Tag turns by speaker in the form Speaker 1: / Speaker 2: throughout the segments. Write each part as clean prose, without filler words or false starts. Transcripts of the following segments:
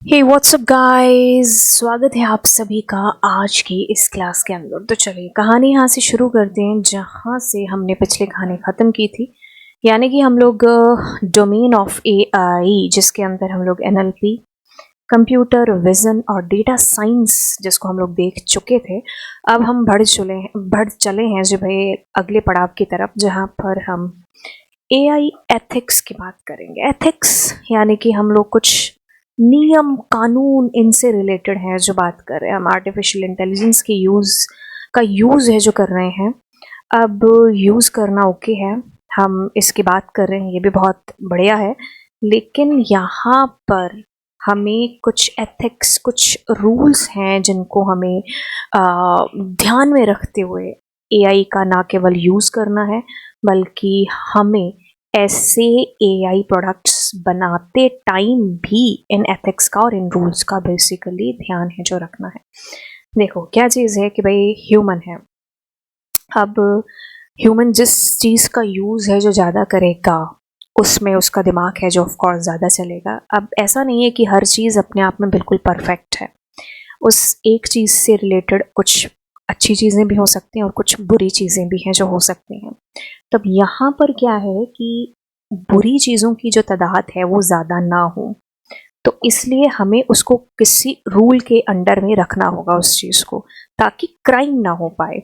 Speaker 1: हे WhatsApp guys, स्वागत है आप सभी का आज की इस क्लास के अंदर। तो चलिए कहानी यहाँ से शुरू करते हैं जहाँ से हमने पिछले कहानी ख़त्म की थी। यानी कि हम लोग डोमेन ऑफ एआई, जिसके अंदर हम लोग एनएलपी, कंप्यूटर विजन और डेटा साइंस जिसको हम लोग देख चुके थे। अब हम बढ़ चले हैं जो भाई अगले पड़ाव की तरफ, जहाँ पर हम एआई एथिक्स की बात करेंगे। एथिक्स यानी कि हम लोग कुछ नियम कानून इनसे रिलेटेड है जो बात कर रहे हैं। हम आर्टिफिशियल इंटेलिजेंस की यूज़ है जो कर रहे हैं। अब यूज़ करना ओके है, हम इसकी बात कर रहे हैं, ये भी बहुत बढ़िया है। लेकिन यहाँ पर हमें कुछ एथिक्स, कुछ रूल्स हैं जिनको हमें ध्यान में रखते हुए एआई का ना केवल यूज़ करना है, बल्कि हमें ऐसे एआई प्रोडक्ट्स बनाते टाइम भी इन एथिक्स का और इन रूल्स का बेसिकली ध्यान है जो रखना है। देखो क्या चीज़ है कि भाई ह्यूमन है। अब ह्यूमन जिस चीज़ का यूज़ है जो ज़्यादा करेगा, उसमें उसका दिमाग है जो ऑफ कोर्स ज़्यादा चलेगा। अब ऐसा नहीं है कि हर चीज़ अपने आप में बिल्कुल परफेक्ट है। उस एक चीज़ से रिलेटेड कुछ अच्छी चीज़ें भी हो सकती हैं और कुछ बुरी चीज़ें भी हैं जो हो सकती हैं। तब यहाँ पर क्या है कि बुरी चीज़ों की जो तादाद है वो ज़्यादा ना हो, तो इसलिए हमें उसको किसी रूल के अंडर में रखना होगा उस चीज़ को, ताकि क्राइम ना हो पाए।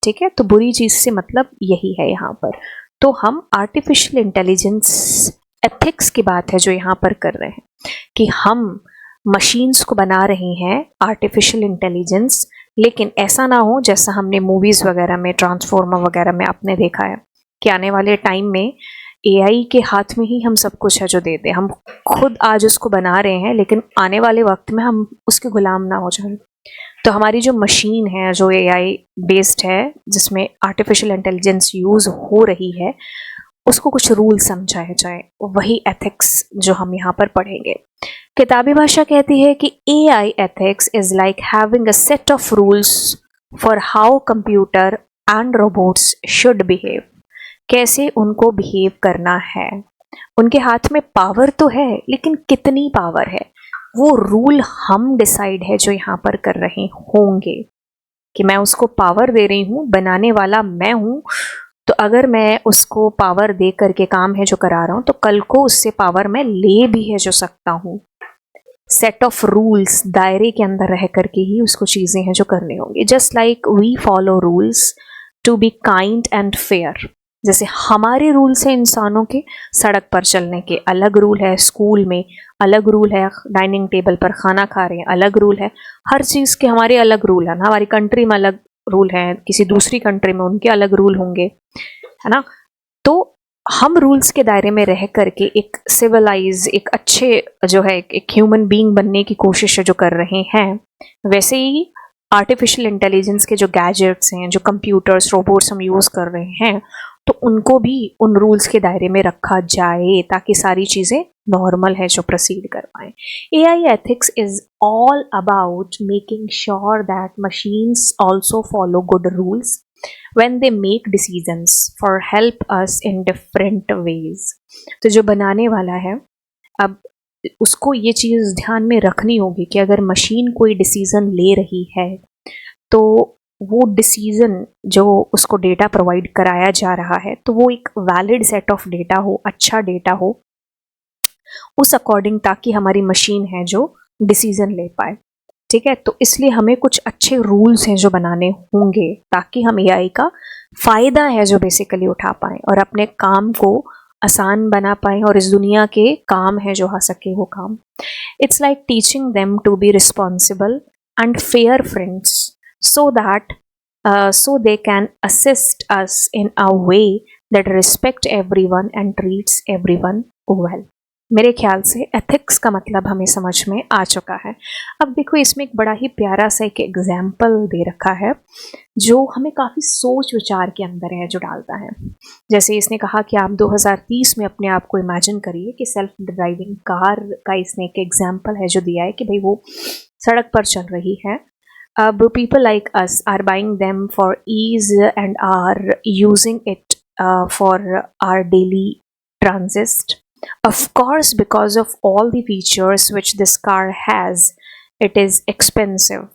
Speaker 1: ठीक है, तो बुरी चीज़ से मतलब यही है यहाँ पर। तो हम आर्टिफिशियल इंटेलिजेंस एथिक्स की बात है जो यहाँ पर कर रहे हैं कि हम मशीन्स को बना रहे हैं आर्टिफिशियल इंटेलिजेंस, लेकिन ऐसा ना हो जैसा हमने मूवीज़ वगैरह में, ट्रांसफॉर्मर वगैरह में आपने देखा है कि आने वाले टाइम में एआई के हाथ में ही हम सब कुछ है जो दे दें। हम खुद आज उसको बना रहे हैं, लेकिन आने वाले वक्त में हम उसके गुलाम ना हो जाएं। तो हमारी जो मशीन है जो एआई बेस्ड है, जिसमें आर्टिफिशियल इंटेलिजेंस यूज़ हो रही है, उसको कुछ रूल समझाए जाए, वही एथिक्स जो हम यहाँ पर पढ़ेंगे। किताबी भाषा कहती है कि AI ethics is like having a set of rules for how computer and robots should behave. कैसे उनको बिहेव करना है। उनके हाथ में पावर तो है, लेकिन कितनी पावर है वो रूल हम डिसाइड है जो यहाँ पर कर रहे होंगे। कि मैं उसको पावर दे रही हूँ, बनाने वाला मैं हूँ, तो अगर मैं उसको पावर दे करके काम है जो करा रहा हूँ, तो कल को उससे पावर मैं ले भी है जो सकता हूँ। सेट ऑफ रूल्स, दायरे के अंदर रह करके ही उसको चीज़ें हैं जो करनी होंगी। Just like we follow rules to be kind and fair. जैसे हमारे रूल्स हैं इंसानों के, सड़क पर चलने के अलग रूल है, स्कूल में अलग रूल है, डाइनिंग टेबल पर खाना खा रहे हैं अलग रूल है। हर चीज़ के हमारे अलग रूल है ना। हमारी कंट्री में अलग रूल है, किसी दूसरी कंट्री में उनके अलग रूल होंगे, है ना। तो हम रूल्स के दायरे में रह करके एक सिविलाइज, एक अच्छे जो है एक ह्यूमन बीइंग बनने की कोशिश जो कर रहे हैं, वैसे ही आर्टिफिशियल इंटेलिजेंस के जो गैजेट्स हैं, जो कंप्यूटर्स, रोबोट्स हम यूज़ कर रहे हैं, तो उनको भी उन रूल्स के दायरे में रखा जाए ताकि सारी चीज़ें नॉर्मल है जो प्रोसीड कर पाए। AI ethics is all about making sure that machines also follow good rules when they make decisions for help us in different ways। तो जो बनाने वाला है, अब उसको ये चीज़ ध्यान में रखनी होगी कि अगर मशीन कोई डिसीज़न ले रही है, तो वो डिसीज़न जो उसको डेटा प्रोवाइड कराया जा रहा है, तो वो एक वैलिड सेट ऑफ डेटा हो, अच्छा डेटा हो उस अकॉर्डिंग, ताकि हमारी मशीन है जो डिसीज़न ले पाए। ठीक है, तो इसलिए हमें कुछ अच्छे रूल्स हैं जो बनाने होंगे ताकि हम एआई का फ़ायदा है जो बेसिकली उठा पाएँ और अपने काम को आसान बना पाएँ और इस दुनिया के काम है जो आ सके वो काम। It's like teaching them to be responsible and fair friends so that so they can assist us in a way that respect everyone and treats everyone well। मेरे ख्याल से एथिक्स का मतलब हमें समझ में आ चुका है। अब देखो इसमें एक बड़ा ही प्यारा सा एक एग्जाम्पल दे रखा है जो हमें काफ़ी सोच विचार के अंदर है जो डालता है। जैसे इसने कहा कि आप 2030 में अपने आप को इमेजिन करिए कि सेल्फ ड्राइविंग कार का इसने एक एग्जाम्पल है जो दिया है कि भाई वो सड़क पर चल रही है। अब people like us are buying them for ease and are using it for our daily transit। Of course, because of all the features which this car has, it is expensive.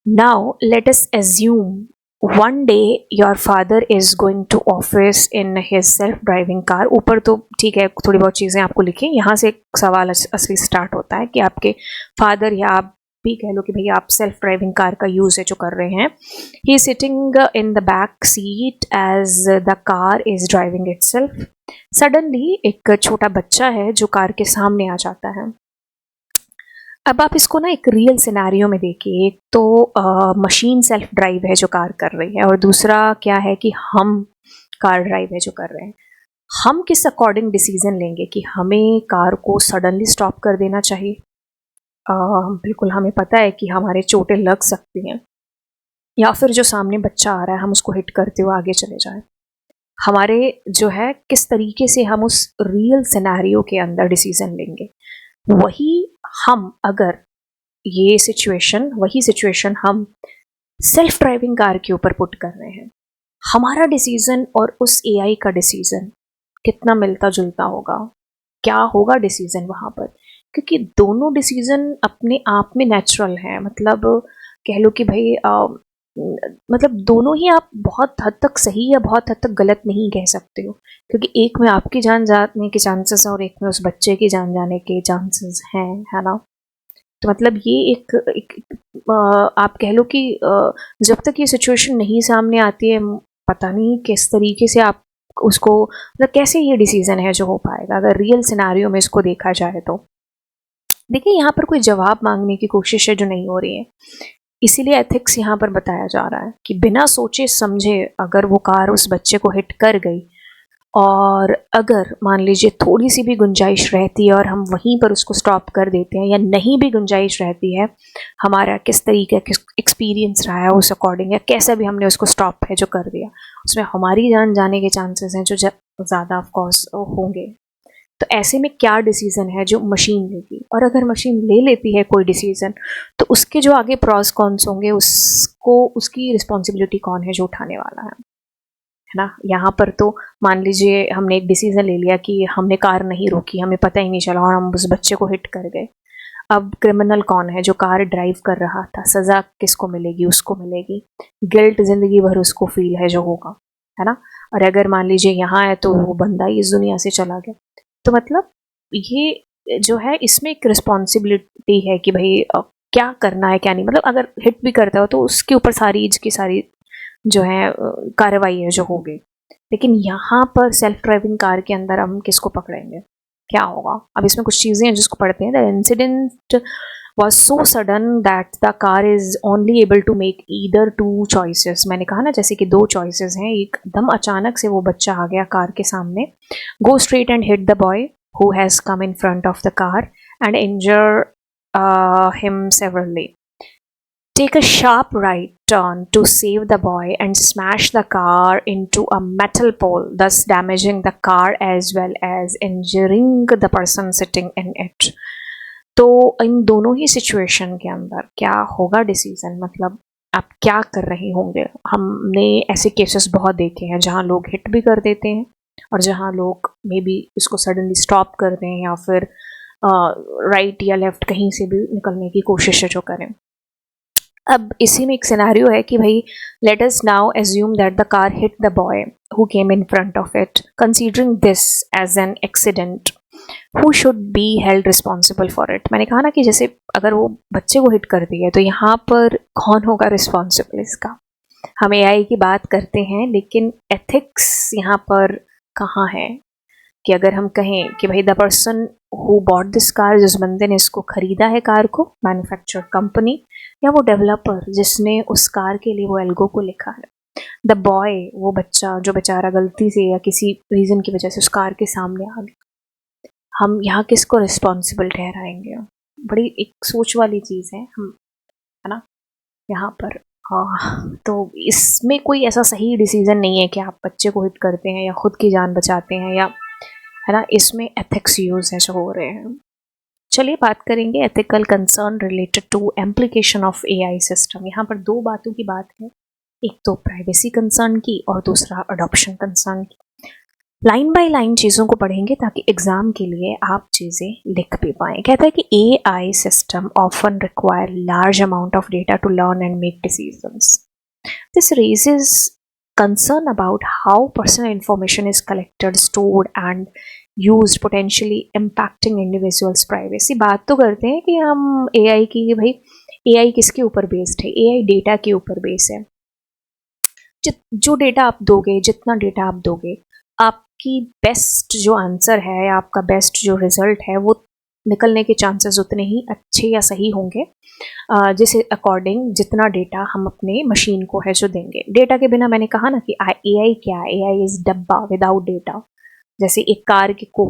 Speaker 1: Now, let us assume one day your father is going to office in his self-driving car. ऊपर तो ठीक है, थोड़ी बहुत चीज़ें आपको लिखी, यहाँ से एक सवाल असली स्टार्ट होता है कि आपके फादर या आप भी कह लो कि भैया आप सेल्फ ड्राइविंग कार का यूज़ है जो कर रहे हैं. He is sitting in the back seat as the car is driving itself. Suddenly एक छोटा बच्चा है जो कार के सामने आ जाता है. अब आप इसको ना एक रियल सिनेरियो में देखिए. एक तो मशीन सेल्फ ड्राइव है जो कार कर रही है, और दूसरा क्या है कि हम कार ड्राइव है जो कर रहे हैं. हम किस अकॉर्डिंग डिसीजन लेंगे कि हमें कार को सडनली स्टॉप कर देना चाहिए? बिल्कुल हमें पता है कि हमारे चोटें लग सकती हैं, या फिर जो सामने बच्चा आ रहा है हम उसको हिट करते हुए आगे चले जाएं. हमारे जो है किस तरीके से हम उस रियल सिनेरियो के अंदर डिसीजन लेंगे. वही हम अगर वही सिचुएशन हम सेल्फ ड्राइविंग कार के ऊपर पुट कर रहे हैं, हमारा डिसीजन और उस एआई का डिसीजन कितना मिलता जुलता होगा? क्या होगा डिसीजन वहाँ पर? क्योंकि दोनों डिसीजन अपने आप में नेचुरल हैं. मतलब कह लो कि भाई मतलब दोनों ही आप बहुत हद तक सही या बहुत हद तक गलत नहीं कह सकते हो, क्योंकि एक में आपकी जान जाने के चांसेस हैं और एक में उस बच्चे की जान जाने के चांसेस हैं, है ना. तो मतलब ये आप कह लो कि जब तक ये सिचुएशन नहीं सामने आती है, पता नहीं किस तरीके से आप उसको मतलब कैसे ये डिसीजन है जो हो पाएगा अगर रियल सिनेरियो में इसको देखा जाए. तो देखिए यहाँ पर कोई जवाब मांगने की कोशिश है जो नहीं हो रही है. इसीलिए एथिक्स यहाँ पर बताया जा रहा है कि बिना सोचे समझे अगर वो कार उस बच्चे को हिट कर गई, और अगर मान लीजिए थोड़ी सी भी गुंजाइश रहती है और हम वहीं पर उसको स्टॉप कर देते हैं, या नहीं भी गुंजाइश रहती है, हमारा किस तरीके का एक्सपीरियंस रहा है उस अकॉर्डिंग, या कैसा भी हमने उसको स्टॉप है जो कर दिया, उसमें हमारी जान जाने के चांसेस हैं जो ज़्यादा ऑफकोर्स होंगे. तो ऐसे में क्या डिसीज़न है जो मशीन लेगी? और अगर मशीन ले लेती है कोई डिसीज़न, तो उसके जो आगे प्रॉस कॉन्स होंगे, उसकी रिस्पॉन्सिबिलिटी कौन है जो उठाने वाला है ना. यहाँ पर तो मान लीजिए हमने एक डिसीज़न ले लिया कि हमने कार नहीं रोकी, हमें पता ही नहीं चला और हम उस बच्चे को हिट कर गए. अब क्रिमिनल कौन है? जो कार ड्राइव कर रहा था. सज़ा किसको मिलेगी? उसको मिलेगी. गिल्ट ज़िंदगी भर उसको फील है जो होगा, है ना. और अगर मान लीजिए यहाँ है तो वो बंदा ही इस दुनिया से चला गया. तो मतलब ये जो है इसमें एक रिस्पॉन्सिबिलिटी है कि भाई क्या करना है क्या नहीं. मतलब अगर हिट भी करता हो तो उसके ऊपर सारी की सारी जो है कार्रवाई है जो होगी. लेकिन यहाँ पर सेल्फ ड्राइविंग कार के अंदर हम किसको पकड़ेंगे? क्या होगा? अब इसमें कुछ चीज़ें हैं जिसको पढ़ते हैं. The incident was so sudden that the car is only able to make either two choices. मैंने कहा ना जैसे कि दो choices हैं. एकदम अचानक से वो बच्चा आ गया कार के सामने. Go straight and hit the boy who has come in front of the car and injure him severely. Take a sharp right turn to save the boy and smash the car into a metal pole, thus damaging the car as well as injuring the person sitting in it. तो इन दोनों ही situation के अंदर क्या होगा decision? मतलब आप क्या कर रहे होंगे? हमने ऐसे केसेस बहुत देखे हैं जहाँ लोग हिट भी कर देते हैं और जहाँ लोग मे बी इसको सडनली स्टॉप कर दें, या फिर राइट या लेफ्ट कहीं से भी निकलने की कोशिश जो करें. अब इसी में एक सिनेरियो है कि भाई let us now assume that the car hit the boy who came in front of it. Considering this as an accident, who should be held responsible for it? मैंने कहा ना कि जैसे अगर वो बच्चे को हिट कर दिया है तो यहाँ पर कौन होगा रिस्पॉन्सिबल इसका? हम एआई की बात करते हैं, लेकिन एथिक्स यहाँ पर कहाँ है? कि अगर हम कहें कि भाई the person who bought this car, जिस बंदे ने इसको खरीदा है कार को, मैन्युफैक्चर कंपनी, या वो डेवलपर जिसने उस कार के लिए वो एल्गो को लिखा है. द बॉय, वो बच्चा जो बेचारा गलती से या किसी रीज़न की वजह से उस कार के सामने आ गया. हम यहाँ किसको रिस्पॉन्सिबल ठहराएंगे? बड़ी एक सोच वाली चीज़ है हम, है ना, यहाँ पर. तो इसमें कोई ऐसा सही डिसीज़न नहीं है कि आप बच्चे को हिट करते हैं या खुद की जान बचाते हैं, या है ना, इसमें एथिक्स यूज़ है जो हो रहे हैं. चलिए बात करेंगे ethical concern related to application of AI system. यहाँ पर दो बातों की बात है. एक तो प्राइवेसी कंसर्न की और दूसरा अडॉप्शन कंसर्न की. लाइन बाय लाइन चीज़ों को पढ़ेंगे ताकि एग्ज़ाम के लिए आप चीज़ें लिख भी पाएँ। कहता है कि AI system often require large amount of data to learn and make decisions. This raises concern about how personal information is collected, stored and used, potentially impacting individuals' privacy। बात तो करते हैं कि हम AI की, भाई AI किसके ऊपर बेस्ड है? AI डेटा के ऊपर बेस्ड है। जो डेटा आप दोगे, जितना डेटा आप दोगे, आपकी बेस्ट जो आंसर है, आपका बेस्ट जो रिजल्ट है, वो निकलने के चांसेस उतने ही अच्छे या सही होंगे जिसे अकॉर्डिंग जितना डेटा हम अपने मशीन को है जो देंगे। डेटा के बिना, मैंने कहा ना कि AI क्या है? AI इज़ डब्बा विदाउट डेटा। जैसे एक कार को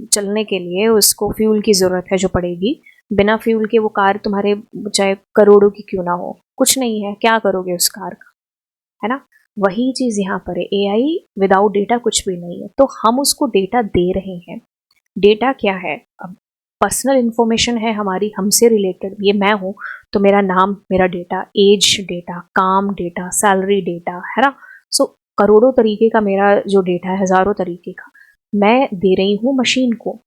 Speaker 1: चलने के लिए उसको फ्यूल की ज़रूरत है जो पड़ेगी। बिना फ्यूल के वो कार तुम्हारे चाहे करोड़ों की क्यों ना हो, कुछ नहीं है, क्या करोगे उस कार का, है ना? वही चीज़ यहाँ पर है। AI विदाउट डेटा कुछ भी नहीं है, तो हम उसको डेटा दे रहे हैं। डेटा क्या है? अब पर्सनल इन्फॉर्मेशन है हमारी, हमसे रिलेटेड। ये मैं हूँ तो मेरा नाम, मेरा डेटा, एज डेटा, काम डेटा, सैलरी डेटा, है ना? सो करोड़ों तरीके का मेरा जो डेटा है, हज़ारों तरीके का, मैं दे रही हूँ मशीन को।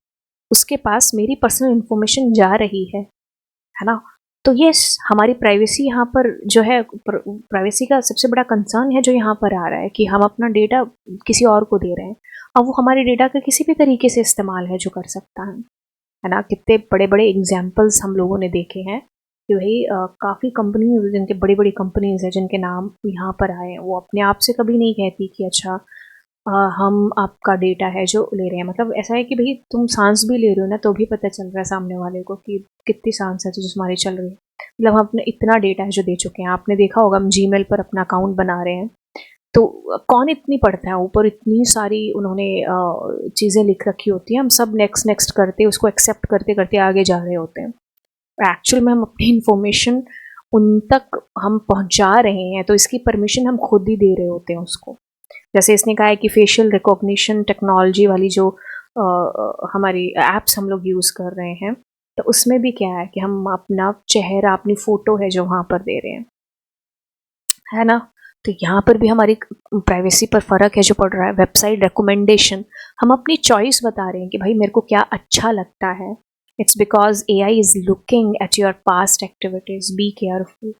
Speaker 1: उसके पास मेरी पर्सनल इन्फॉर्मेशन जा रही है ना? तो यस, हमारी प्राइवेसी यहाँ पर जो है, प्राइवेसी का सबसे बड़ा कंसर्न है जो यहाँ पर आ रहा है कि हम अपना डेटा किसी और को दे रहे हैं। अब वो हमारे डेटा का किसी भी तरीके से इस्तेमाल है जो कर सकता है ना? कितने बड़े बड़े एग्जाम्पल्स हम लोगों ने देखे हैं कि भाई काफ़ी कंपनीज, जिनके बड़ी बड़ी कंपनीज हैं जिनके नाम यहाँ पर आए हैं, वो अपने आप से कभी नहीं कहती कि अच्छा हम आपका डेटा है जो ले रहे हैं। मतलब ऐसा है कि भाई तुम सांस भी ले रहे हो ना, तो भी पता चल रहा है सामने वाले को कि कितनी सांस है जो तुम्हारी चल रही है। मतलब हम अपने इतना डेटा है जो दे चुके हैं। आपने देखा होगा, हम जीमेल पर अपना अकाउंट बना रहे हैं तो कौन इतनी पढ़ता है? ऊपर इतनी सारी उन्होंने चीज़ें लिख रखी होती हैं, हम सब नेक्स्ट नेक्स्ट करते, उसको एक्सेप्ट करते करते आगे जा रहे होते हैं। एक्चुअल में हम अपनी इन्फॉर्मेशन उन तक हम पहुंचा रहे हैं, तो इसकी परमिशन हम खुद ही दे रहे होते हैं उसको। जैसे इसने कहा है कि फेशियल रिकॉग्निशन टेक्नोलॉजी वाली जो हमारी ऐप्स हम लोग यूज़ कर रहे हैं, तो उसमें भी क्या है कि हम अपना चेहरा, अपनी फ़ोटो है जो वहाँ पर दे रहे हैं, है ना? तो यहाँ पर भी हमारी प्राइवेसी पर फ़र्क है जो पड़ रहा है। वेबसाइट रिकमेंडेशन, हम अपनी चॉइस बता रहे हैं कि भाई मेरे को क्या अच्छा लगता है। It's because AI is looking at your past activities, be careful.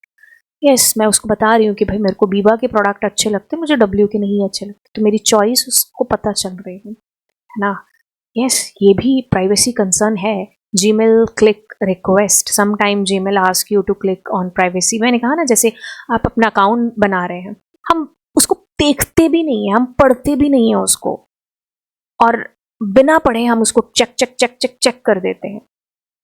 Speaker 1: Yes, मैं उसको बता रही हूँ कि भाई मेरे को बीबा के प्रोडक्ट अच्छे लगते हैं, मुझे W के नहीं अच्छे लगते, तो मेरी चॉइस उसको पता चल रही है ना? यस, ये भी प्राइवेसी कंसर्न है। Gmail click request, sometime Gmail ask you to click on privacy. मैंने कहा ना, जैसे आप अपना अकाउंट बना रहे हैं, हम उसको देखते भी नहीं है, हम पढ़ते भी नहीं है उसको, और बिना पढ़े हम उसको check check check check check कर देते हैं।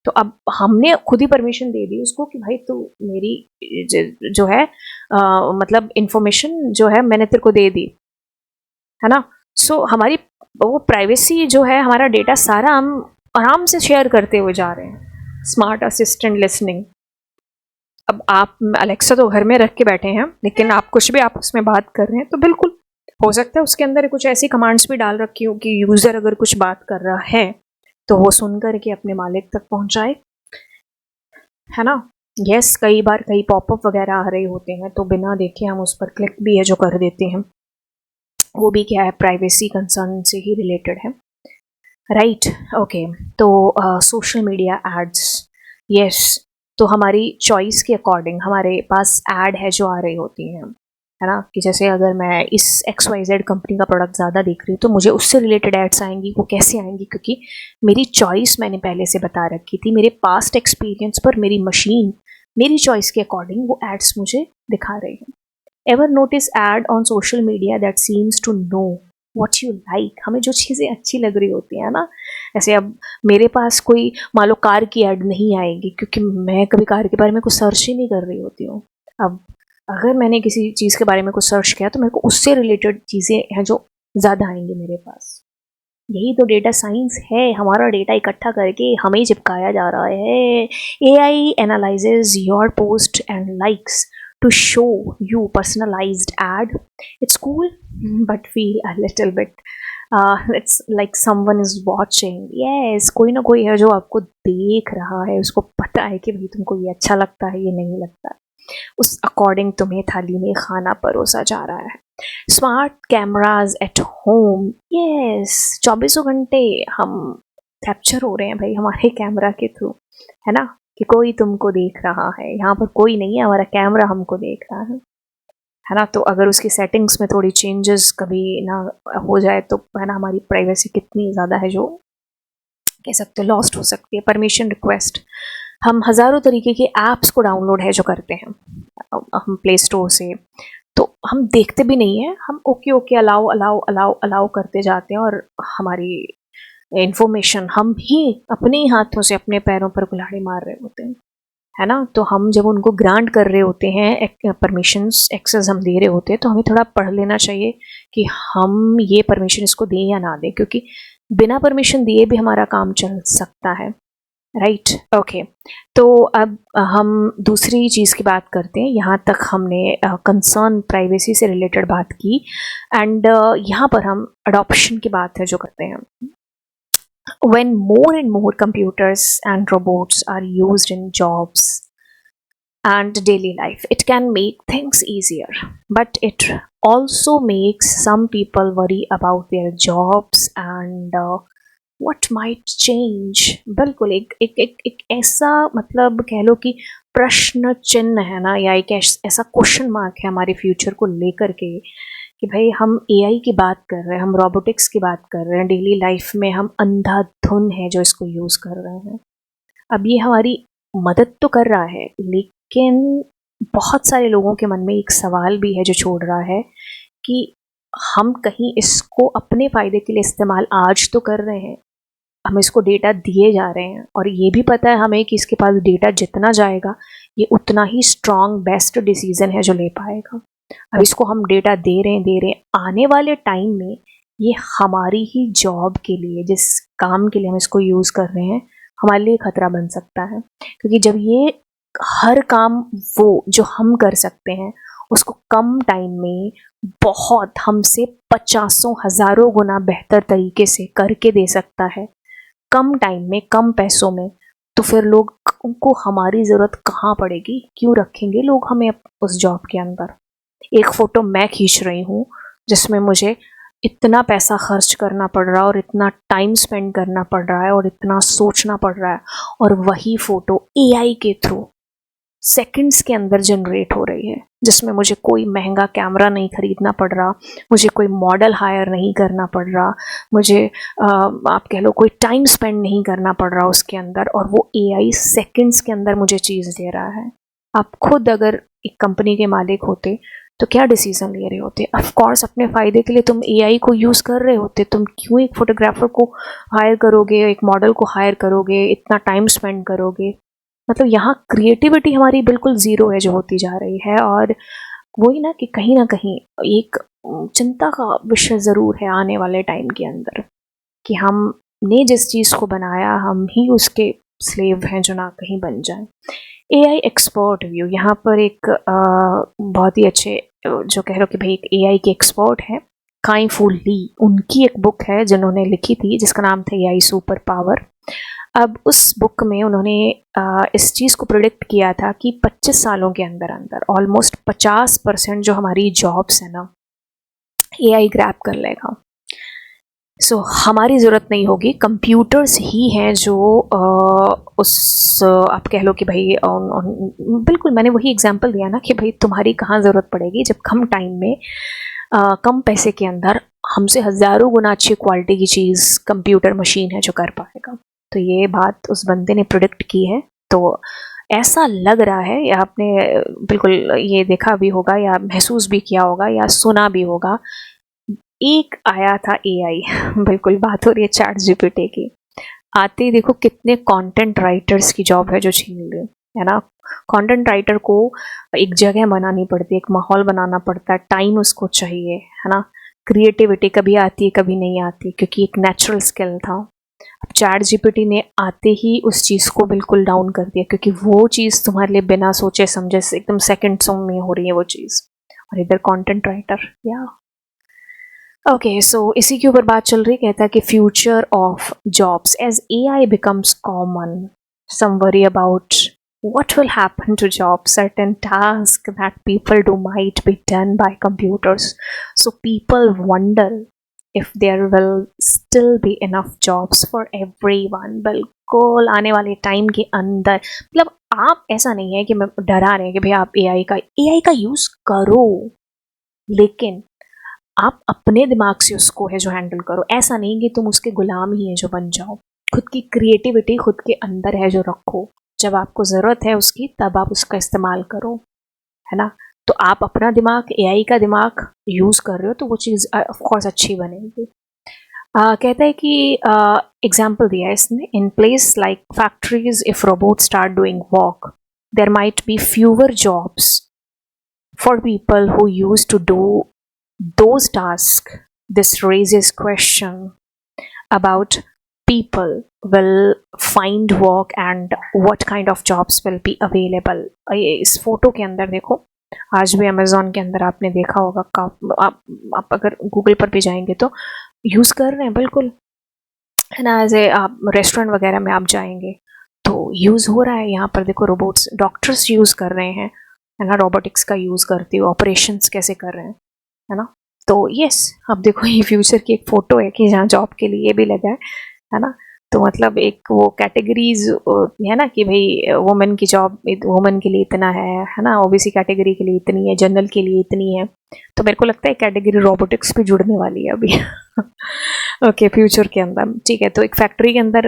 Speaker 1: तो अब हमने खुद ही परमिशन दे दी उसको कि भाई तू मेरी जो है मतलब इन्फॉर्मेशन जो है मैंने तेरे को दे दी, है ना? सो हमारी वो प्राइवेसी जो है, हमारा डेटा सारा हम आराम से शेयर करते हुए जा रहे हैं। स्मार्ट असिस्टेंट लिसनिंग, अब आप अलेक्सा तो घर में रख के बैठे हैं, लेकिन आप कुछ भी आपस में बात कर रहे हैं तो बिल्कुल हो सकता है उसके अंदर कुछ ऐसी कमांड्स भी डाल रखी हो कि यूज़र अगर कुछ बात कर रहा है तो वो सुन कर के अपने मालिक तक पहुंचाए, है ना? यस, कई बार कई पॉपअप वगैरह आ रहे होते हैं तो बिना देखे हम उस पर क्लिक भी है जो कर देते हैं। वो भी क्या है, प्राइवेसी कंसर्न से ही रिलेटेड है, राइट? ओके, तो सोशल मीडिया एड्स, यस, तो हमारी चॉइस के अकॉर्डिंग हमारे पास ऐड है जो आ रही होती हैं, है ना? कि जैसे अगर मैं इस XYZ कंपनी का प्रोडक्ट ज़्यादा देख रही हूँ तो मुझे उससे रिलेटेड एड्स आएंगी। वो कैसे आएंगी? क्योंकि मेरी चॉइस मैंने पहले से बता रखी थी, मेरे पास्ट एक्सपीरियंस पर मेरी मशीन मेरी चॉइस के अकॉर्डिंग वो एड्स मुझे दिखा रही है। Ever notice ad on social media that seems to know what you like? हमें जो चीज़ें अच्छी लग रही होती हैं ना, ऐसे अब मेरे पास कोई मान लो कार की ऐड नहीं आएगी क्योंकि मैं कभी कार के बारे में कुछ सर्च ही नहीं कर रही होती हूँ। अब अगर मैंने किसी चीज़ के बारे में कुछ सर्च किया तो मेरे को उससे रिलेटेड चीज़ें हैं जो ज़्यादा आएंगी मेरे पास। यही तो डेटा साइंस है, हमारा डेटा इकट्ठा करके हमें चिपकाया जा रहा है। AI analyses your post and likes to show you personalized ad. It's cool, but feel a little bit it's like someone is watching. Yes, कोई ना कोई है जो आपको देख रहा है, उसको पता है कि भाई तुमको ये अच्छा लगता है, ये नहीं लगता है, उस अकॉर्डिंग तुम्हें थाली में खाना परोसा जा रहा है। Smart cameras at home, yes, 24 घंटे हम कैप्चर हो रहे हैं भाई हमारे कैमरा के थ्रू, है ना, कि कोई तुमको देख रहा है, यहाँ पर कोई नहीं है, हमारा कैमरा हमको देख रहा है ना। तो अगर उसकी सेटिंग्स में थोड़ी चेंजेस कभी ना हो जाए तो है ना, हमारी प्राइवेसी कितनी ज़्यादा है जो कह सकते हो लॉस्ट हो सकती है। परमिशन रिक्वेस्ट, हम हज़ारों तरीके के ऐप्स को डाउनलोड है जो करते हैं हम प्ले स्टोर से, तो हम देखते भी नहीं है, हम okay okay allow allow allow allow करते जाते हैं और हमारी इंफॉर्मेशन हम ही अपने ही हाथों से अपने पैरों पर कुल्हाड़ी मार रहे होते हैं, है ना। तो हम जब उनको ग्रांट कर रहे होते हैं परमिशंस, एक्सेस हम दे रहे होते हैं, तो हमें थोड़ा पढ़ लेना चाहिए कि हम ये परमिशन इसको दें या ना दें, क्योंकि बिना परमिशन दिए भी हमारा काम चल सकता है, राइट। ओके, तो अब हम दूसरी चीज़ की बात करते हैं। यहाँ तक हमने कंसर्न प्राइवेसी से रिलेटेड बात की, एंड यहाँ पर हम अडॉप्शन की बात है जो करते हैं। When more and more computers and robots are used in jobs and daily life, it can make things easier, but it also makes some people worry about their jobs and what might change। बिल्कुल एक ऐसा मतलब कह लो कि प्रश्न चिन्ह है ना, या एक ऐसा क्वेश्चन मार्क है हमारे फ्यूचर को लेकर के कि भाई हम एआई की बात कर रहे हैं, हम रोबोटिक्स की बात कर रहे हैं, डेली लाइफ में हम अंधाधुन है जो इसको यूज़ कर रहे हैं। अब ये हमारी मदद तो कर रहा है, लेकिन बहुत सारे लोगों के मन में एक सवाल भी है जो छोड़ रहा है कि हम कहीं इसको अपने फ़ायदे के लिए इस्तेमाल आज तो कर रहे हैं, हम इसको डेटा दिए जा रहे हैं, और ये भी पता है हमें कि इसके पास डेटा जितना जाएगा ये उतना ही स्ट्रॉन्ग बेस्ट डिसीजन है जो ले पाएगा। अब इसको हम डेटा दे रहे हैं, आने वाले टाइम में ये हमारी ही जॉब के लिए, जिस काम के लिए हम इसको यूज़ कर रहे हैं, हमारे लिए खतरा बन सकता है। क्योंकि जब ये हर काम वो जो हम कर सकते हैं उसको कम टाइम में बहुत हमसे पचासों हज़ारों गुना बेहतर तरीके से करके दे सकता है, कम टाइम में कम पैसों में, तो फिर लोग उनको हमारी ज़रूरत कहाँ पड़ेगी, क्यों रखेंगे लोग हमें उस जॉब के अंदर। एक फ़ोटो मैं खींच रही हूँ जिसमें मुझे इतना पैसा खर्च करना पड़ रहा है और इतना टाइम स्पेंड करना पड़ रहा है और इतना सोचना पड़ रहा है, और वही फ़ोटो एआई के थ्रू सेकंड्स के अंदर जनरेट हो रही है, जिसमें मुझे कोई महंगा कैमरा नहीं खरीदना पड़ रहा, मुझे कोई मॉडल हायर नहीं करना पड़ रहा, मुझे आप कह लो कोई टाइम स्पेंड नहीं करना पड़ रहा उसके अंदर, और वो एआई सेकंड्स के अंदर मुझे चीज़ दे रहा है। आप खुद अगर एक कंपनी के मालिक होते तो क्या डिसीजन ले रहे होते? ऑफ कोर्स अपने फ़ायदे के लिए तुम एआई को यूज़ कर रहे होते, तुम क्यों एक फ़ोटोग्राफ़र को हायर करोगे, एक मॉडल को हायर करोगे, इतना टाइम स्पेंड करोगे। मतलब यहाँ क्रिएटिविटी हमारी बिल्कुल ज़ीरो है जो होती जा रही है, और वही ना कि कहीं ना कहीं एक चिंता का विषय ज़रूर है आने वाले टाइम के अंदर, कि हमने जिस चीज़ को बनाया हम ही उसके स्लेव हैं जो ना कहीं बन जाए। एआई एक्सपर्ट व्यू, यहाँ पर एक बहुत ही अच्छे जो कह रहे हो कि भाई एक एआई के एक्सपर्ट हैं, काई फू ली, उनकी एक बुक है जिन्होंने लिखी थी जिसका नाम था एआई सुपर पावर। अब उस बुक में उन्होंने इस चीज़ को प्रिडिक्ट किया था कि 25 सालों के अंदर अंदर ऑलमोस्ट 50% जो हमारी जॉब्स है ना एआई ग्रैब कर लेगा। सो हमारी ज़रूरत नहीं होगी, कंप्यूटर्स ही हैं जो आप कह लो कि भाई बिल्कुल मैंने वही एग्जांपल दिया ना कि भाई तुम्हारी कहाँ ज़रूरत पड़ेगी जब कम टाइम में कम पैसे के अंदर हमसे हज़ारों गुना अच्छी क्वालिटी की चीज़ कंप्यूटर मशीन है जो कर पाएगा। तो ये बात उस बंदे ने प्रिडिक्ट की है, तो ऐसा लग रहा है, या आपने बिल्कुल ये देखा भी होगा या महसूस भी किया होगा या सुना भी होगा, एक आया था एआई बिल्कुल बात हो रही है चैट जीपीटी की, आते ही देखो कितने कंटेंट राइटर्स की जॉब है जो छीन ली, है ना। कंटेंट राइटर को एक जगह बनानी पड़ती है, एक माहौल बनाना पड़ता है, टाइम उसको चाहिए, है ना। क्रिएटिविटी कभी आती है कभी नहीं आती, क्योंकि एक नेचुरल स्किल था। अब चैट जीपीटी ने आते ही उस चीज़ को बिल्कुल डाउन कर दिया, क्योंकि वो चीज़ तुम्हारे लिए बिना सोचे समझे से एकदम सेकंड्स में हो रही है वो चीज़, और इधर कंटेंट राइटर या ओके। सो इसी के ऊपर बात चल रही, कहता है कि future of jobs as AI becomes common, some worry about what will happen to jobs? Certain tasks that people do might be done by computers. So people wonder if there will still be enough jobs for everyone. बिल्कुल आने वाले time के अंदर, मतलब आप, ऐसा नहीं है कि मैं डरा रहे हैं कि भाई आप एआई का यूज करो, लेकिन आप अपने दिमाग से उसको है जो हैंडल करो। ऐसा नहीं कि तुम उसके गुलाम ही है जो बन जाओ। खुद की क्रिएटिविटी खुद के अंदर है जो रखो, जब आपको ज़रूरत है उसकी तब आप उसका इस्तेमाल करो, है ना। तो आप अपना दिमाग, एआई का दिमाग यूज़ कर रहे हो तो वो चीज़ ऑफ कोर्स अच्छी बनेगी। कहता है कि एग्जाम्पल दिया है इसने, in place like factories if robot start doing work there might be fewer jobs for people who used to do those tasks. This raises question about people will find work and what kind of jobs will be available. ये इस photo के अंदर देखो, आज भी Amazon के अंदर आपने देखा होगा, आप अगर गूगल पर भी जाएंगे तो यूज़ कर रहे हैं बिल्कुल, है ना। एज ए आप रेस्टोरेंट वगैरह में आप जाएंगे तो यूज़ हो रहा है। यहाँ पर देखो रोबोट्स, डॉक्टर्स यूज़ कर रहे हैं, है ना, रोबोटिक्स का यूज़ करते हुए ऑपरेशंस कैसे कर रहे हैं, है ना। तो यस, अब देखो ये फ्यूचर की एक फ़ोटो है कि जहाँ जॉब के लिए भी लगा है ना। तो मतलब एक वो कैटेगरीज है ना कि भाई वुमेन की जॉब, वुमेन के लिए इतना है ना, ओबीसी कैटेगरी के लिए इतनी है, जनरल के लिए इतनी है। तो मेरे को लगता है कैटेगरी रोबोटिक्स भी जुड़ने वाली है अभी ओके फ्यूचर के अंदर, ठीक है। तो एक फैक्ट्री के अंदर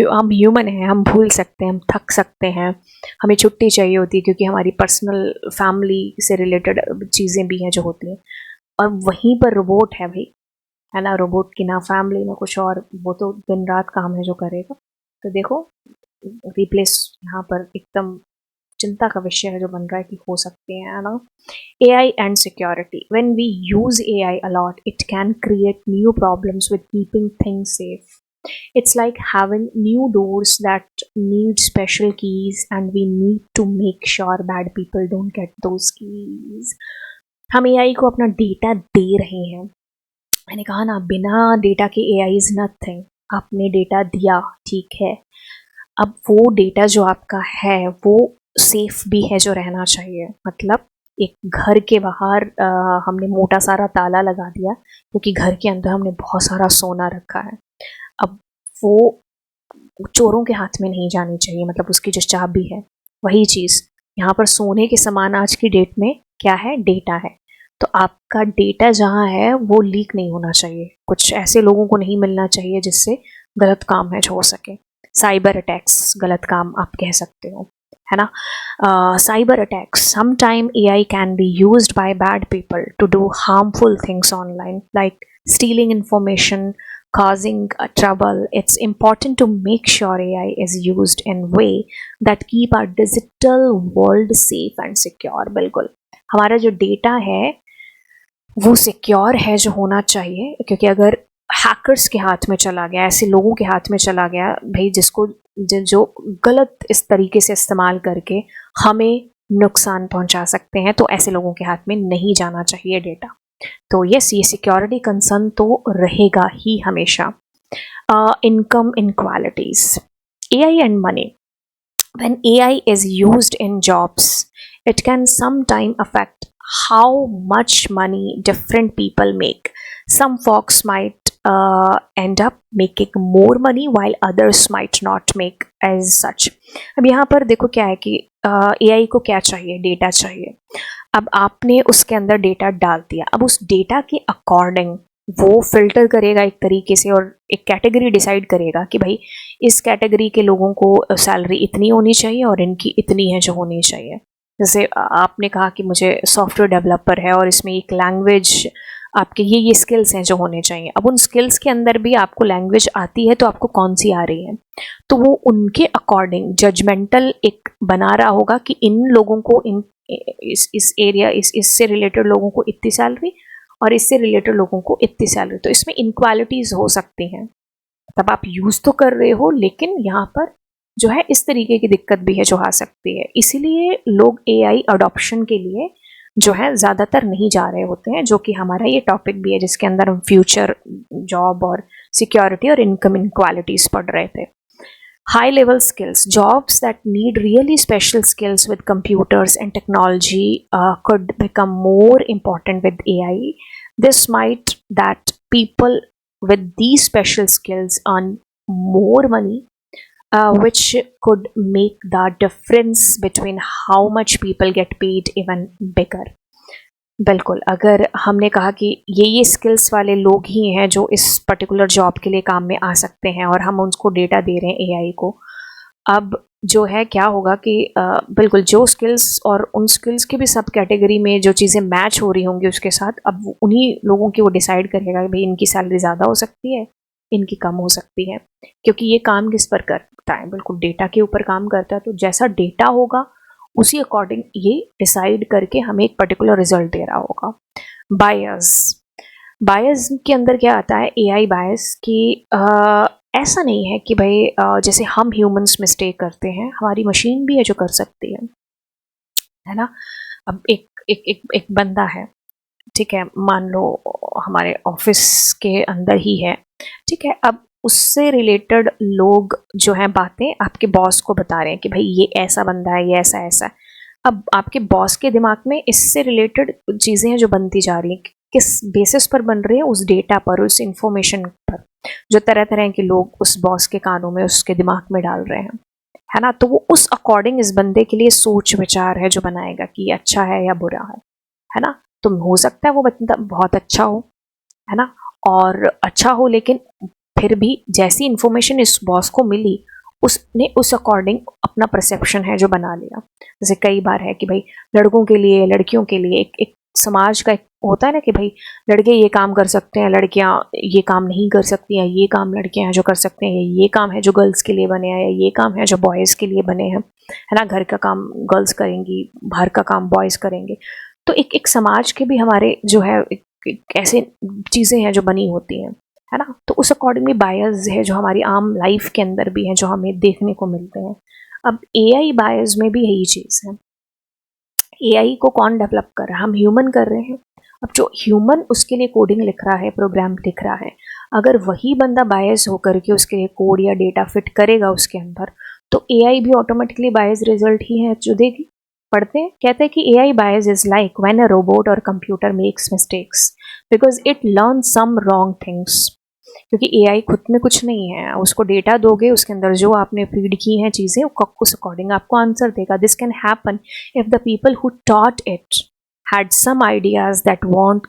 Speaker 1: हम ह्यूमन हैं, हम भूल सकते हैं, हम थक सकते हैं, हमें छुट्टी चाहिए होती है क्योंकि हमारी पर्सनल फैमिली से रिलेटेड चीज़ें भी हैं जो होती हैं। और वहीं पर रोबोट है भाई, है ना। रोबोट की ना फैमिली ना कुछ और, वो तो दिन रात काम है जो करेगा। तो देखो रिप्लेस यहाँ पर एकदम चिंता का विषय है जो बन रहा है कि हो सकते हैं, है ना। AI and security. When we use AI a lot, it can create new problems with keeping things safe. It's like having new doors that need special keys, and we need to make sure bad people don't get those keys. हम AI को अपना data दे रहे हैं, मैंने कहा ना, बिना data के AI is nothing. आपने डेटा दिया, ठीक है, अब वो डेटा जो आपका है वो सेफ भी है जो रहना चाहिए। मतलब एक घर के बाहर हमने मोटा सारा ताला लगा दिया क्योंकि घर के अंदर हमने बहुत सारा सोना रखा है, अब वो चोरों के हाथ में नहीं जानी चाहिए, मतलब उसकी जो चाबी है। वही चीज़ यहाँ पर सोने के समान आज की डेट में क्या है, डेटा है। तो आपका डेटा जहाँ है वो लीक नहीं होना चाहिए, कुछ ऐसे लोगों को नहीं मिलना चाहिए जिससे गलत काम है जो हो सके। साइबर अटैक्स गलत काम आप कह सकते हो, है ना। Cyber attacks, sometime AI can be used by bad people to do harmful things online, like stealing information, causing trouble. It's important to make sure AI is used in way that keep our digital world safe and secure. बिल्कुल हमारा जो data है वो secure है जो होना चाहिए, क्योंकि अगर हैकर्स के हाथ में चला गया, ऐसे लोगों के हाथ में चला गया भाई जिसको जो गलत इस तरीके से इस्तेमाल करके हमें नुकसान पहुंचा सकते हैं, तो ऐसे लोगों के हाथ में नहीं जाना चाहिए डेटा। तो यस, ये सिक्योरिटी कंसर्न तो रहेगा ही हमेशा। Income inequalities, AI and money. When AI is used in jobs, it can sometimes affect how much money different people make. Some folks might end up making more money while others might not make as such. अब यहाँ पर देखो क्या है कि AI को क्या चाहिए, डेटा चाहिए। अब आपने उसके अंदर डेटा डाल दिया, अब उस डेटा के अकॉर्डिंग वो फिल्टर करेगा एक तरीके से और एक कैटेगरी डिसाइड करेगा कि भाई इस कैटेगरी के लोगों को सैलरी इतनी होनी चाहिए और इनकी इतनी है जो होनी चाहिए। जैसे आपने कहा कि मुझे सॉफ्टवेयर डेवलपर है और इसमें एक लैंग्वेज, आपके ये स्किल्स हैं जो होने चाहिए। अब उन स्किल्स के अंदर भी आपको लैंग्वेज आती है तो आपको कौन सी आ रही है, तो वो उनके अकॉर्डिंग जजमेंटल एक बना रहा होगा कि इन लोगों को इस एरिया इससे रिलेटेड लोगों को इतनी सैलरी और इससे रिलेटेड लोगों को इतनी सैलरी। तो इसमें इनक्वालिटीज़ हो सकती हैं, तब आप यूज़ तो कर रहे हो लेकिन यहाँ पर जो है इस तरीके की दिक्कत भी है जो आ सकती है। इसीलिए लोग AI अडॉप्शन के लिए जो है ज़्यादातर नहीं जा रहे होते हैं, जो कि हमारा ये टॉपिक भी है जिसके अंदर हम फ्यूचर जॉब और सिक्योरिटी और इनकम इनक्वालिटीज़ पढ़ रहे थे। high level skills, jobs that need really special skills with computers and technology could become more important with AI. This might that people with these special skills earn more money, which could make the difference between how much people get paid even bigger. बिल्कुल, अगर हमने कहा कि ये skills वाले लोग ही हैं जो इस पर्टिकुलर जॉब के लिए काम में आ सकते हैं और हम उनको डेटा दे रहे हैं एआई को, अब जो है क्या होगा कि बिल्कुल जो स्किल्स और उन स्किल्स की भी सब कैटेगरी में जो चीज़ें मैच हो रही होंगी उसके साथ, अब उन्हीं लोगों की वो डिसाइड करेगा कि भाई इनकी सैलरी ज़्यादा हो सकती है, इनकी कम हो सकती है, क्योंकि ये काम किस पर करता है, बिल्कुल डेटा के ऊपर काम करता है। तो जैसा डेटा होगा उसी अकॉर्डिंग ये डिसाइड करके हमें एक पर्टिकुलर रिजल्ट दे रहा होगा। बायस, बायस के अंदर क्या आता है, एआई बायस कि ऐसा नहीं है कि भाई जैसे हम ह्यूमंस मिस्टेक करते हैं, हमारी मशीन भी है जो कर सकती है ना। अब एक एक एक एक बंदा है, ठीक है, मान लो हमारे ऑफिस के अंदर ही है, ठीक है, अब उससे रिलेटेड लोग जो हैं बातें आपके बॉस को बता रहे हैं कि भाई ये ऐसा बंदा है, ये ऐसा ऐसा है। अब आपके बॉस के दिमाग में इससे रिलेटेड चीज़ें हैं जो बनती जा रही हैं, किस बेसिस पर बन रही है, उस डेटा पर, उस इंफॉर्मेशन पर जो तरह तरह के लोग उस बॉस के कानों में, उसके दिमाग में डाल रहे हैं, है ना। तो वो उस अकॉर्डिंग इस बंदे के लिए सोच विचार है जो बनाएगा कि ये अच्छा है या बुरा है ना। तो हो सकता है वो बंदा बहुत अच्छा हो, है ना, और अच्छा हो, लेकिन फिर भी जैसी इन्फॉर्मेशन इस बॉस को मिली उसने उस अकॉर्डिंग अपना परसेप्शन है जो बना लिया। जैसे कई बार है कि भाई लड़कों के लिए, लड़कियों के लिए एक समाज का एक होता है ना कि भाई लड़के ये काम कर सकते हैं, लड़कियां ये काम नहीं कर सकती हैं, ये काम लड़कियां हैं जो कर सकते हैं, ये काम है जो गर्ल्स के लिए बने हैं, या ये काम है जो बॉयज़ के लिए बने हैं, है ना। घर का काम गर्ल्स करेंगी, बाहर का काम बॉयज़ करेंगे। तो एक समाज के भी हमारे जो है ऐसे चीज़ें हैं जो बनी होती हैं, है ना। तो उस अकॉर्डिंगली बायस है जो हमारी आम लाइफ के अंदर भी हैं, जो हमें देखने को मिलते हैं। अब एआई बायस में भी यही चीज़ है। एआई को कौन डेवलप कर रहा है, हम ह्यूमन कर रहे हैं। अब जो ह्यूमन उसके लिए कोडिंग लिख रहा है, प्रोग्राम लिख रहा है, अगर वही बंदा बायस होकर के उसके लिए कोड या डेटा फिट करेगा उसके अंदर, तो एआई भी ऑटोमेटिकली बायस रिजल्ट ही है जो देगी। पढ़ते हैं, कहते हैं कि AI bias is like when a robot और computer makes mistakes because it learn some wrong things. क्योंकि एआई खुद में कुछ नहीं है, उसको डेटा दोगे, उसके अंदर जो आपने फीड की हैं चीज़ें उस अकॉर्डिंग आपको आंसर देगा। This can happen if the people who taught it had some ideas that weren't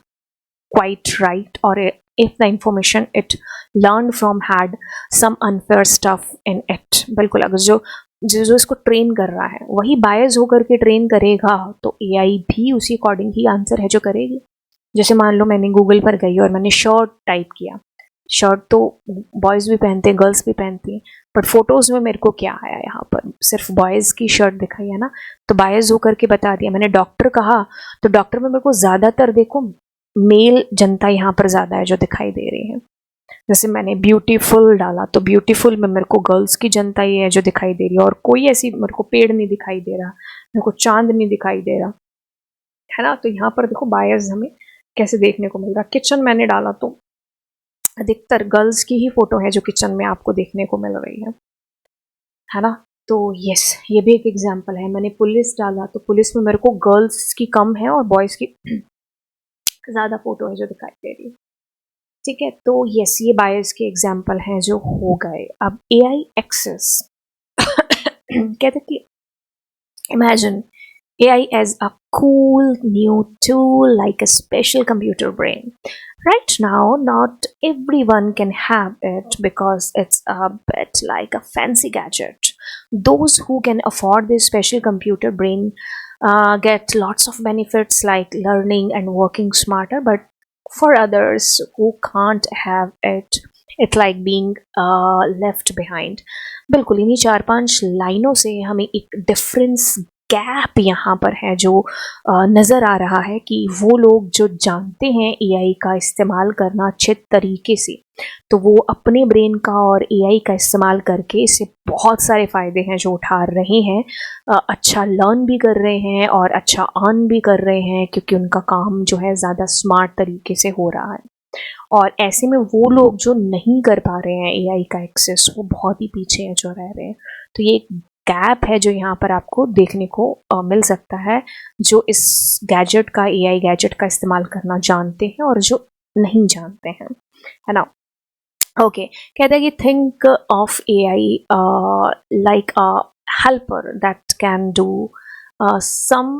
Speaker 1: quite right, or if the information it learned from had some unfair stuff in it। बिल्कुल, अगर जो जो जो इसको train कर रहा है वही बायस होकर के ट्रेन करेगा तो एआई भी उसी अकॉर्डिंग ही आंसर है जो करेगी। जैसे मान लो मैंने गूगल पर गई और मैंने शर्ट टाइप किया, शर्ट तो बॉयज़ भी पहनते हैं, गर्ल्स भी पहनती हैं, बट फोटोज़ में मेरे को क्या आया, यहाँ पर सिर्फ बॉयज़ की शर्ट दिखाई है ना, तो बायस होकर के बता दिया। मैंने डॉक्टर कहा तो डॉक्टर में मेरे को ज़्यादातर देखो मेल जनता यहाँ पर ज़्यादा है जो दिखाई दे रही है। जैसे मैंने ब्यूटीफुल डाला तो ब्यूटीफुल में मेरे को गर्ल्स की जनता ही है जो दिखाई दे रही है, और कोई ऐसी मेरे को पेड़ नहीं दिखाई दे रहा, मेरे को चांद नहीं दिखाई दे रहा, है ना। तो यहाँ पर देखो बायस हमें कैसे देखने को मिल रहा। किचन मैंने डाला तो अधिकतर गर्ल्स की ही फोटो है जो किचन में आपको देखने को मिल रही है ना। तो यस, ये भी एक एग्जांपल है। मैंने पुलिस डाला तो पुलिस में मेरे को गर्ल्स की कम है और बॉयज़ की ज़्यादा फोटो है जो दिखाई दे रही है, ठीक है। तो यस, ये बायस के एग्जांपल हैं जो हो गए। अब एआई एक्सेस कहते कि imagine AI as a cool new tool like a special computer brain. Right now, not everyone can have it because it's a bit like a fancy gadget. Those who can afford this special computer brain get lots of benefits like learning and working smarter, but for others who can't have it, it's like being left behind. बिल्कुल, इन्हीं 4-5 लाइनों से हमें एक difference gap यहाँ पर है जो नज़र आ रहा है कि वो लोग जो जानते हैं एआई का इस्तेमाल करना अच्छे तरीके से, तो वो अपने ब्रेन का और एआई का इस्तेमाल करके इससे बहुत सारे फ़ायदे हैं जो उठा रहे हैं, अच्छा लर्न भी कर रहे हैं और अच्छा अर्न भी कर रहे हैं, क्योंकि उनका काम जो है ज़्यादा स्मार्ट तरीके से हो रहा है। और ऐसे में वो लोग जो नहीं कर पा रहे हैं एआई का एक्सेस, वो बहुत ही पीछे हैं जो रह रहे हैं। तो ये एक गैप है जो यहाँ पर आपको देखने को मिल सकता है, जो इस गैजेट का, एआई गैजेट का इस्तेमाल करना जानते हैं और जो नहीं जानते हैं, है ना। ओके, कहते हैं कि think of AI like a helper that can do some,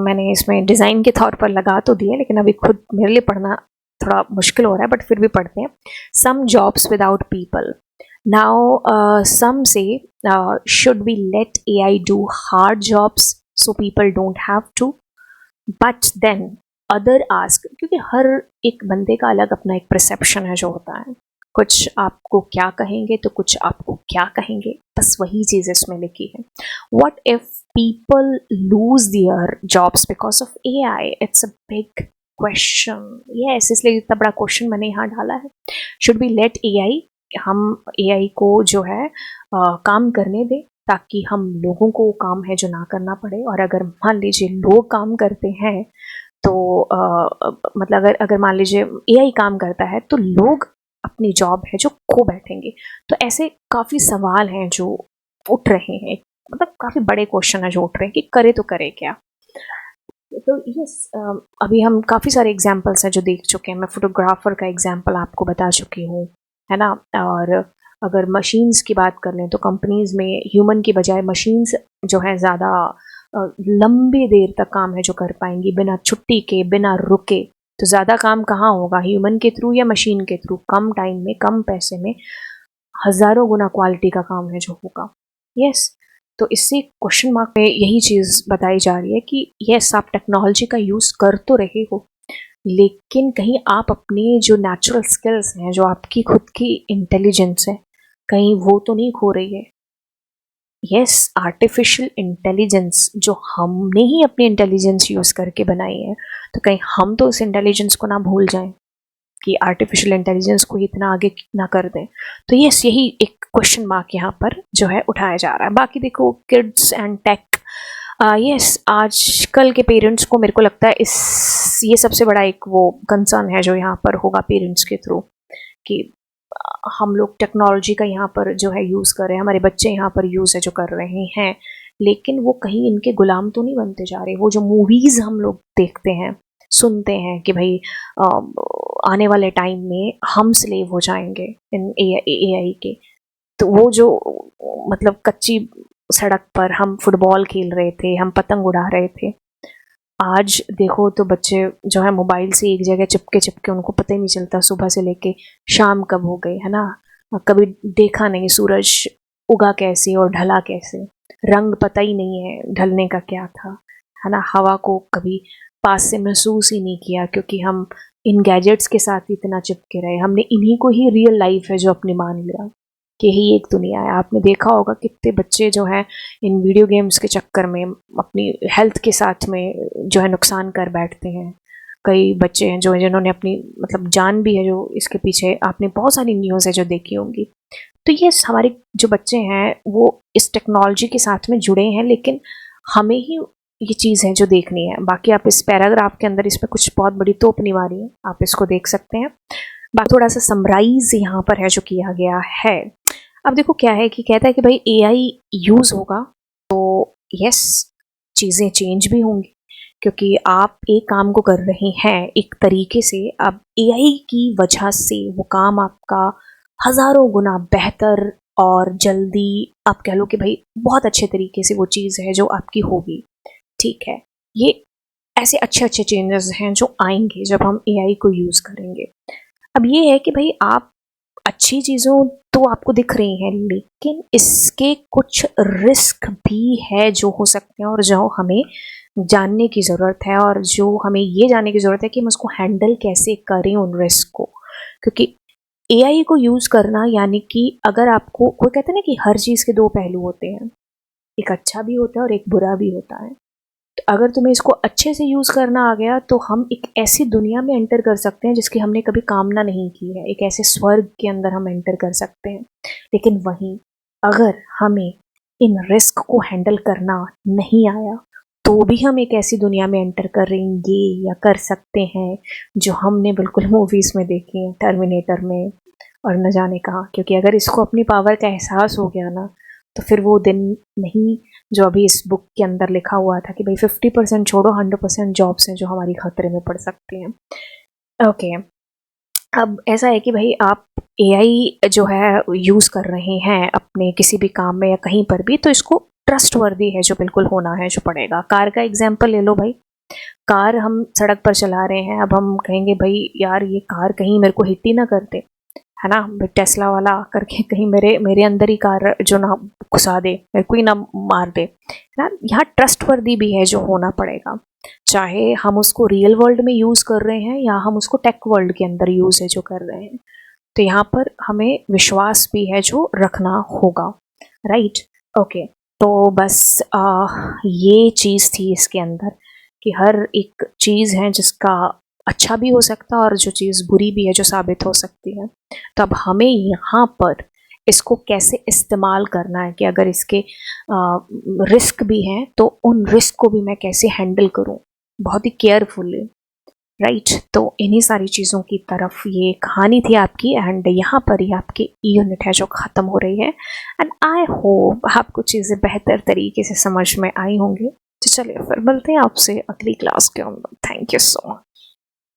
Speaker 1: मैंने इसमें डिज़ाइन के तौर पर लगा तो दिए, लेकिन अभी खुद मेरे लिए पढ़ना थोड़ा मुश्किल हो रहा है, बट फिर भी पढ़ते हैं। Some jobs without people. Now some say should we let AI do hard jobs so people don't have to, but then other ask, क्योंकि हर एक बंदे का अलग अपना एक परसेप्शन है जो होता है, कुछ आपको क्या कहेंगे तो कुछ आपको क्या कहेंगे, बस वही चीज़ इसमें लिखी है। What if people lose their jobs because of AI? It's a big question. Yes, इसलिए इतना बड़ा क्वेश्चन मैंने यहाँ डाला है। शुड बी लेट एआई, हम एआई को जो है काम करने दें ताकि हम लोगों को काम है जो ना करना पड़े। और अगर मान लीजिए लोग काम करते हैं तो मतलब अगर मान लीजिए एआई काम करता है तो लोग अपनी जॉब है जो खो बैठेंगे। तो ऐसे काफ़ी सवाल हैं जो उठ रहे हैं, मतलब काफ़ी बड़े क्वेश्चन है जो उठ रहे हैं कि करे तो करे क्या। तो यस, अभी हम काफ़ी सारे एग्जाम्पल्स हैं जो देख चुके हैं। मैं फोटोग्राफर का एग्जाम्पल आपको बता चुकी हूँ, है ना। और अगर मशीन्स की बात कर लें तो कंपनीज में ह्यूमन की बजाय मशीन्स जो है ज़्यादा लंबी देर तक काम है जो कर पाएंगी, बिना छुट्टी के, बिना रुके। तो ज़्यादा काम कहाँ होगा, ह्यूमन के थ्रू या मशीन के थ्रू? कम टाइम में, कम पैसे में, हज़ारों गुना क्वालिटी का काम है जो होगा। यस, तो इससे क्वेश्चन मार्क में यही चीज़ बताई जा रही है कि यस, आप टेक्नोलॉजी का यूज़ कर तो रहे हो, लेकिन कहीं आप अपने जो नेचुरल स्किल्स हैं, जो आपकी खुद की इंटेलिजेंस है, कहीं वो तो नहीं खो रही है। यस, आर्टिफिशियल इंटेलिजेंस जो हमने ही अपनी इंटेलिजेंस यूज़ करके बनाई है, तो कहीं हम तो उस इंटेलिजेंस को ना भूल जाएं कि आर्टिफिशियल इंटेलिजेंस को इतना आगे ना कर दें। तो यस, यही एक क्वेश्चन मार्क यहाँ पर जो है उठाया जा रहा है। बाकी देखो, किड्स एंड टेक, यस, आजकल के पेरेंट्स को मेरे को लगता है ये सबसे बड़ा एक वो कंसर्न है जो यहाँ पर होगा पेरेंट्स के थ्रू, कि हम लोग टेक्नोलॉजी का यहाँ पर जो है यूज़ कर रहे हैं, हमारे बच्चे यहाँ पर यूज़ है जो कर रहे हैं, लेकिन वो कहीं इनके गुलाम तो नहीं बनते जा रहे। वो जो मूवीज़ हम लोग देखते हैं, सुनते हैं कि भाई आने वाले टाइम में हम स्लेव हो जाएंगे इन एआई के, तो वो जो मतलब कच्ची सड़क पर हम फुटबॉल खेल रहे थे, हम पतंग उड़ा रहे थे, आज देखो तो बच्चे जो है मोबाइल से एक जगह चिपके चिपके, उनको पता ही नहीं चलता सुबह से लेके शाम कब हो गई, है ना। कभी देखा नहीं सूरज उगा कैसे और ढला कैसे, रंग पता ही नहीं है ढलने का क्या था, है ना। हवा को कभी पास से महसूस ही नहीं किया, क्योंकि हम इन गैजेट्स के साथ इतना चिपके रहे। हमने इन्हीं को ही रियल लाइफ है जो अपनी मान लिया कि यही एक दुनिया है। आपने देखा होगा कितने बच्चे जो हैं इन वीडियो गेम्स के चक्कर में अपनी हेल्थ के साथ में जो है नुकसान कर बैठते हैं। कई बच्चे हैं जो जिन्होंने अपनी मतलब जान भी है जो इसके पीछे, आपने बहुत सारी न्यूज़ है जो देखी होंगी। तो ये हमारे जो बच्चे हैं वो इस टेक्नोलॉजी के साथ में जुड़े हैं, लेकिन हमें ही ये चीज़ है जो देखनी है। बाकी आप इस पैराग्राफ के अंदर इसमें कुछ बहुत बड़ी तोप निवारी है, आप इसको देख सकते हैं। बाकी थोड़ा सा समराइज यहाँ पर है जो किया गया है। अब देखो क्या है कि कहता है कि भाई एआई यूज़ होगा तो यस, चीज़ें चेंज भी होंगी, क्योंकि आप एक काम को कर रहे हैं एक तरीके से, अब एआई की वजह से वो काम आपका हज़ारों गुना बेहतर और जल्दी, आप कह लो कि भाई बहुत अच्छे तरीके से वो चीज़ है जो आपकी होगी। ठीक है, ये ऐसे अच्छे अच्छे चेंजेस हैं जो आएंगे जब हम एआई को यूज़ करेंगे। अब ये है कि भाई आप अच्छी चीज़ों तो आपको दिख रही हैं, लेकिन इसके कुछ रिस्क भी है जो हो सकते हैं और जो हमें जानने की ज़रूरत है, और जो हमें ये जानने की ज़रूरत है कि हम उसको हैंडल कैसे करें उन रिस्क को। क्योंकि एआई को यूज़ करना यानी कि अगर आपको, कोई कहते हैं ना कि हर चीज़ के दो पहलू होते हैं, एक अच्छा भी होता है और एक बुरा भी होता है। तो अगर तुम्हें इसको अच्छे से यूज़ करना आ गया तो हम एक ऐसी दुनिया में एंटर कर सकते हैं जिसकी हमने कभी कामना नहीं की है, एक ऐसे स्वर्ग के अंदर हम एंटर कर सकते हैं। लेकिन वहीं अगर हमें इन रिस्क को हैंडल करना नहीं आया तो भी हम एक ऐसी दुनिया में एंटर करेंगे या कर सकते हैं जो हमने बिल्कुल मूवीज़ में देखी है, टर्मिनेटर में और न जाने कहाँ। क्योंकि अगर इसको अपनी पावर का एहसास हो गया ना, तो फिर वो दिन नहीं जो अभी इस बुक के अंदर लिखा हुआ था कि भाई 50% छोड़ो, 100% जॉब्स हैं जो हमारी खतरे में पड़ सकती हैं। ओके, अब ऐसा है कि भाई आप एआई जो है यूज़ कर रहे हैं अपने किसी भी काम में या कहीं पर भी, तो इसको ट्रस्टवर्दी है जो बिल्कुल होना है जो पड़ेगा। कार का एग्जांपल ले लो भाई, कार हम सड़क पर चला रहे हैं, अब हम कहेंगे भाई यार ये कार कहीं मेरे को हिट ही ना कर दे, है ना, टेस्ला वाला करके कहीं मेरे मेरे अंदर ही कार जो ना घुसा दे, मेरे को ही ना मार दे, है ना। यहाँ ट्रस्टवर्दी भी है जो होना पड़ेगा, चाहे हम उसको रियल वर्ल्ड में यूज़ कर रहे हैं या हम उसको टेक वर्ल्ड के अंदर यूज़ है जो कर रहे हैं। तो यहाँ पर हमें विश्वास भी है जो रखना होगा, राइट। ओके, तो बस ये चीज़ थी इसके अंदर कि हर एक चीज़ है जिसका अच्छा भी हो सकता है और जो चीज़ बुरी भी है जो साबित हो सकती है। तो अब हमें यहाँ पर इसको कैसे इस्तेमाल करना है कि अगर इसके रिस्क भी हैं तो उन रिस्क को भी मैं कैसे हैंडल करूँ बहुत ही केयरफुली, राइट। तो इन्हीं सारी चीज़ों की तरफ ये कहानी थी आपकी, एंड यहाँ पर ही आपकी यूनिट है जो ख़त्म हो रही है। एंड आई होप आपको चीज़ें बेहतर तरीके से समझ में आई होंगी। तो चलिए फिर मिलते हैं आपसे अगली क्लास के अंदर। Thank you so much.